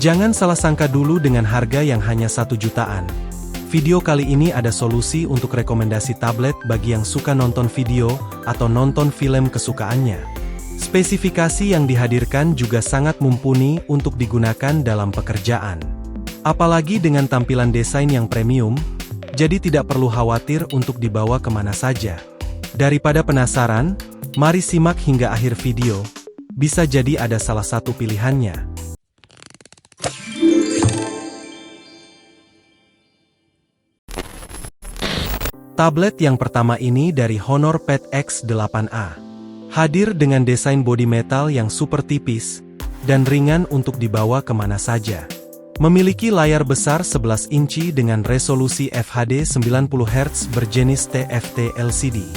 Jangan salah sangka dulu dengan harga yang hanya 1 jutaan. Video kali ini ada solusi untuk rekomendasi tablet bagi yang suka nonton video atau nonton film kesukaannya. Spesifikasi yang dihadirkan juga sangat mumpuni untuk digunakan dalam pekerjaan. Apalagi dengan tampilan desain yang premium, jadi tidak perlu khawatir untuk dibawa kemana saja. Daripada penasaran, mari simak hingga akhir video, bisa jadi ada salah satu pilihannya. Tablet yang pertama ini dari Honor Pad X8a. Hadir dengan desain bodi metal yang super tipis, dan ringan untuk dibawa kemana saja. Memiliki layar besar 11 inci dengan resolusi FHD 90Hz berjenis TFT LCD.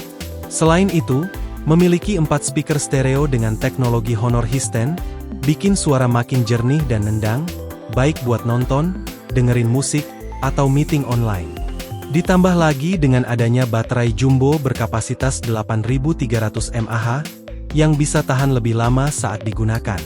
Selain itu, memiliki 4 speaker stereo dengan teknologi Honor Hisense, bikin suara makin jernih dan nendang, baik buat nonton, dengerin musik, atau meeting online. Ditambah lagi dengan adanya baterai jumbo berkapasitas 8300 mAh, yang bisa tahan lebih lama saat digunakan.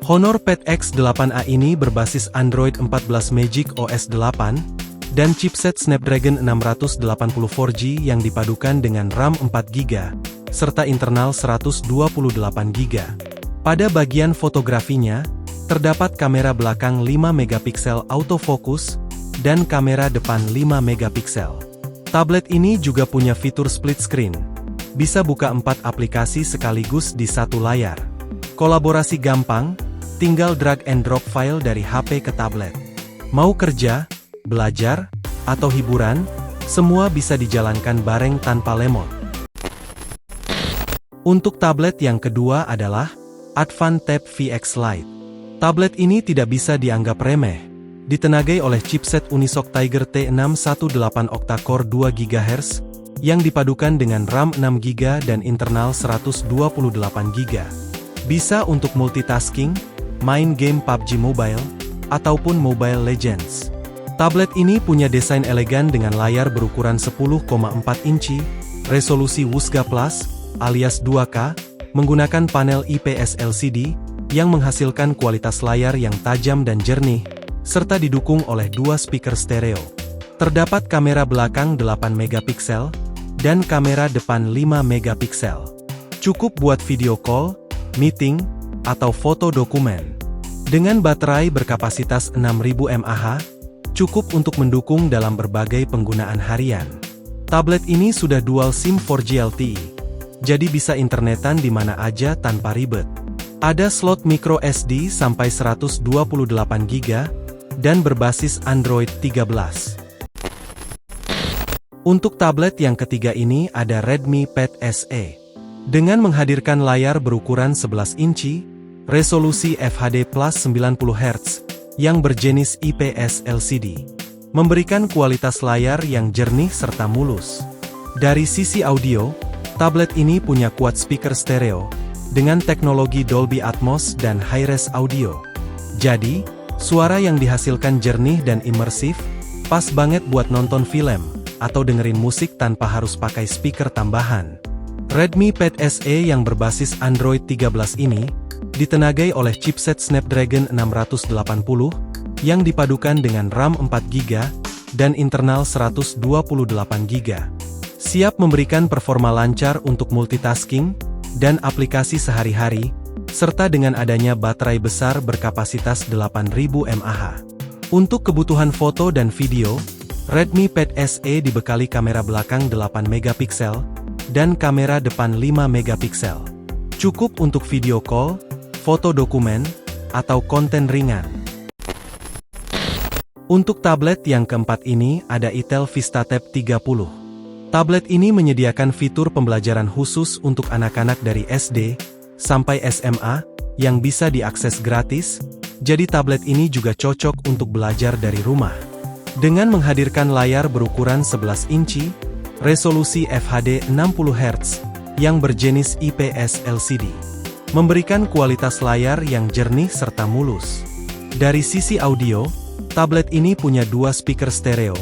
Honor Pad X8a ini berbasis Android 14 Magic OS 8, dan chipset Snapdragon 684G yang dipadukan dengan RAM 4GB, serta internal 128GB. Pada bagian fotografinya, terdapat kamera belakang 5MP autofocus, dan kamera depan 5MP. Tablet ini juga punya fitur split screen. Bisa buka 4 aplikasi sekaligus di satu layar. Kolaborasi gampang, tinggal drag and drop file dari HP ke tablet. Mau kerja, belajar, atau hiburan, semua bisa dijalankan bareng tanpa lemot. Untuk tablet yang kedua adalah Advan Tab VX Lite. Tablet ini tidak bisa dianggap remeh. Ditenagai oleh chipset Unisoc Tiger T618 octa-core 2GHz, yang dipadukan dengan RAM 6GB dan internal 128GB. Bisa untuk multitasking, main game PUBG Mobile, ataupun Mobile Legends. Tablet ini punya desain elegan dengan layar berukuran 10,4 inci, resolusi Wusga Plus, alias 2K, menggunakan panel IPS LCD, yang menghasilkan kualitas layar yang tajam dan jernih, serta didukung oleh 2 speaker stereo. Terdapat kamera belakang 8MP, dan kamera depan 5MP. Cukup buat video call, meeting, atau foto dokumen. Dengan baterai berkapasitas 6000 mAh, cukup untuk mendukung dalam berbagai penggunaan harian. Tablet ini sudah dual SIM 4G LTE, jadi bisa internetan di mana aja tanpa ribet. Ada slot micro SD sampai 128GB, dan berbasis Android 13. Untuk tablet yang ketiga ini ada Redmi Pad SE. Dengan menghadirkan layar berukuran 11 inci, resolusi FHD plus 90Hz, yang berjenis IPS LCD, memberikan kualitas layar yang jernih serta mulus. Dari sisi audio, tablet ini punya quad speaker stereo, dengan teknologi Dolby Atmos dan Hi-Res audio. Jadi, suara yang dihasilkan jernih dan imersif, pas banget buat nonton film, atau dengerin musik tanpa harus pakai speaker tambahan. Redmi Pad SE yang berbasis Android 13 ini, ditenagai oleh chipset Snapdragon 680, yang dipadukan dengan RAM 4GB, dan internal 128GB. Siap memberikan performa lancar untuk multitasking, dan aplikasi sehari-hari, serta dengan adanya baterai besar berkapasitas 8000 mAh. Untuk kebutuhan foto dan video, Redmi Pad SE dibekali kamera belakang 8MP, dan kamera depan 5MP. Cukup untuk video call, foto dokumen, atau konten ringan. Untuk tablet yang keempat ini ada Itel VistaTab 30. Tablet ini menyediakan fitur pembelajaran khusus untuk anak-anak dari SD sampai SMA, yang bisa diakses gratis, jadi tablet ini juga cocok untuk belajar dari rumah. Dengan menghadirkan layar berukuran 11 inci, resolusi FHD 60Hz, yang berjenis IPS LCD, memberikan kualitas layar yang jernih serta mulus. Dari sisi audio, tablet ini punya 2 speaker stereo,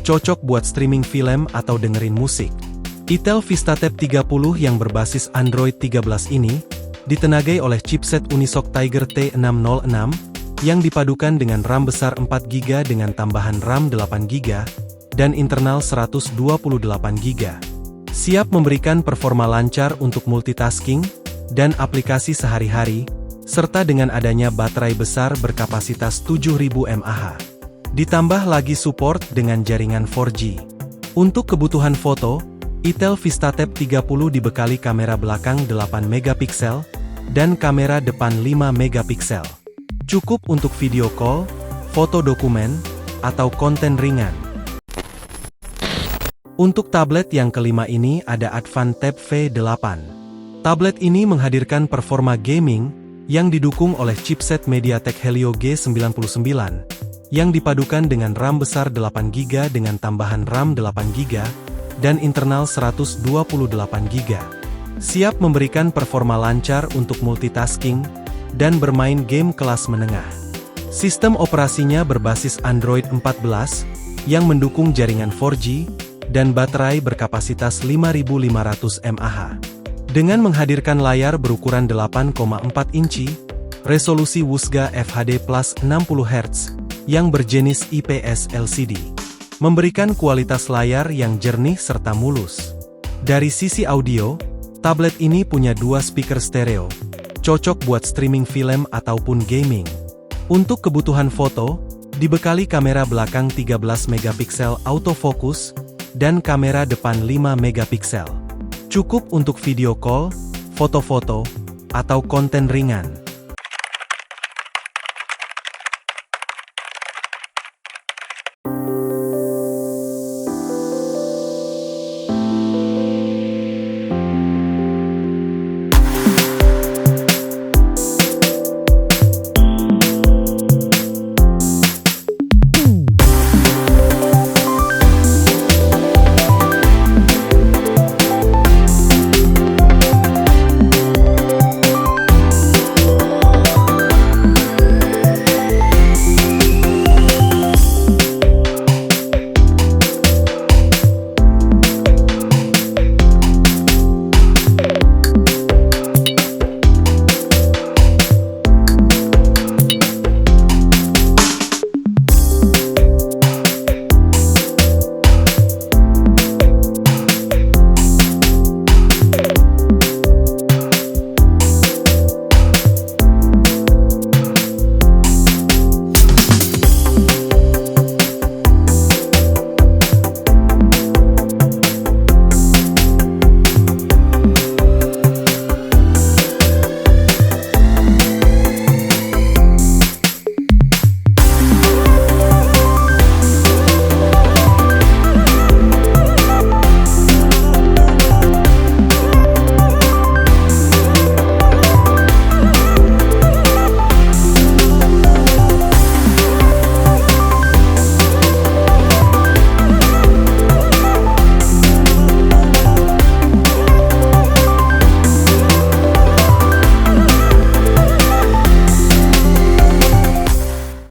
cocok buat streaming film atau dengerin musik. Itel VistaTab 30 yang berbasis Android 13 ini, ditenagai oleh chipset Unisoc Tiger T606, yang dipadukan dengan RAM besar 4GB dengan tambahan RAM 8GB, dan internal 128GB. Siap memberikan performa lancar untuk multitasking, dan aplikasi sehari-hari, serta dengan adanya baterai besar berkapasitas 7000 mAh. Ditambah lagi support dengan jaringan 4G. Untuk kebutuhan foto, Itel VistaTab 30 dibekali kamera belakang 8MP dan kamera depan 5MP. Cukup untuk video call, foto dokumen, atau konten ringan. Untuk tablet yang kelima ini ada Advan Tab V8. Tablet ini menghadirkan performa gaming yang didukung oleh chipset MediaTek Helio G99 yang dipadukan dengan RAM besar 8GB dengan tambahan RAM 8GB dan internal 128GB. Siap memberikan performa lancar untuk multitasking dan bermain game kelas menengah. Sistem operasinya berbasis Android 14 yang mendukung jaringan 4G dan baterai berkapasitas 5500 mAh. Dengan menghadirkan layar berukuran 8,4 inci, resolusi Wusga FHD Plus 60Hz, yang berjenis IPS LCD, memberikan kualitas layar yang jernih serta mulus. Dari sisi audio, tablet ini punya 2 speaker stereo, cocok buat streaming film ataupun gaming. Untuk kebutuhan foto, dibekali kamera belakang 13MP autofocus, dan kamera depan 5MP. Cukup untuk video call, foto-foto, atau konten ringan.